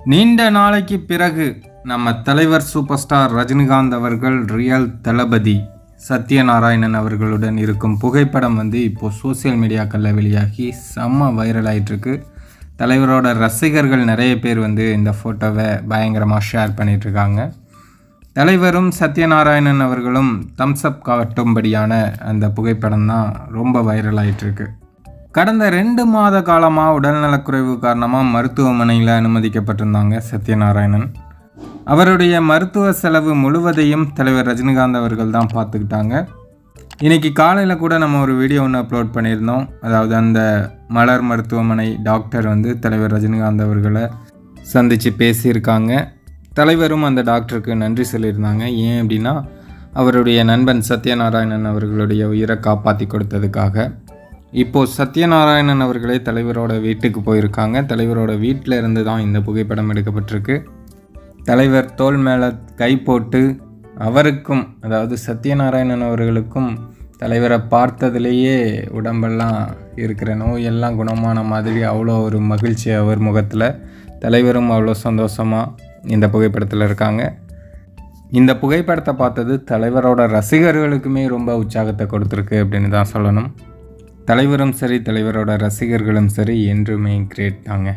நீண்ட நாளைக்கு பிறகு நம்ம தலைவர் சூப்பர் ஸ்டார் ரஜினிகாந்த் அவர்கள் ரியல் தளபதி சத்யநாராயணன் அவர்களுடன் இருக்கும் புகைப்படம் இப்போது சோசியல் மீடியாக்களில் வெளியாகி செம்ம வைரல் ஆகிட்டுருக்கு. தலைவரோட ரசிகர்கள் நிறைய பேர் இந்த ஃபோட்டோவை பயங்கரமாக ஷேர் பண்ணிகிட்ருக்காங்க. தலைவரும் சத்யநாராயணன் அவர்களும் தம்ஸ்அப் காட்டும்படியான அந்த புகைப்படம் தான் ரொம்ப வைரல் ஆகிட்டுருக்கு. கடந்த 2 மாத காலமாக உடல்நலக்குறைவு காரணமாக மருத்துவமனையில் அனுமதிக்கப்பட்டிருந்தாங்க சத்யநாராயணன். அவருடைய மருத்துவ செலவு முழுவதையும் தலைவர் ரஜினிகாந்த் அவர்கள் தான் பார்த்துக்கிட்டாங்க. இன்றைக்கி காலையில் கூட நம்ம ஒரு வீடியோ ஒன்று அப்லோட் பண்ணியிருந்தோம். அதாவது அந்த மலர் மருத்துவமனை டாக்டர் தலைவர் ரஜினிகாந்த் அவர்களை சந்தித்து பேசியிருக்காங்க. தலைவரும் அந்த டாக்டருக்கு நன்றி சொல்லியிருந்தாங்க. ஏன் அப்படின்னா அவருடைய நண்பன் சத்யநாராயணன் அவர்களுடைய உயிரை காப்பாற்றி கொடுத்ததுக்காக. இப்போது சத்யநாராயணன் அவர்களே தலைவரோட வீட்டுக்கு போயிருக்காங்க. தலைவரோட வீட்டில் இருந்து தான் இந்த புகைப்படம் எடுக்கப்பட்டிருக்கு. தலைவர் தோள் மேலே கை போட்டு அவருக்கும், அதாவது சத்யநாராயணன் அவர்களுக்கும் தலைவரை பார்த்ததுலேயே உடம்பெல்லாம் இருக்கிற நோயெல்லாம் குணமான மாதிரி அவ்வளோ ஒரு மகிழ்ச்சி அவர் முகத்தில். தலைவரும் அவ்வளோ சந்தோஷமாக இந்த புகைப்படத்தில் இருக்காங்க. இந்த புகைப்படத்தை பார்த்தது தலைவரோட ரசிகர்களுக்குமே ரொம்ப உற்சாகத்தை கொடுத்துருக்கு அப்படின்னு தான் சொல்லணும். தலைவரும் சரி, தலைவரோட ரசிகர்களும் சரி, என்றுமே கிரேட் தாங்க.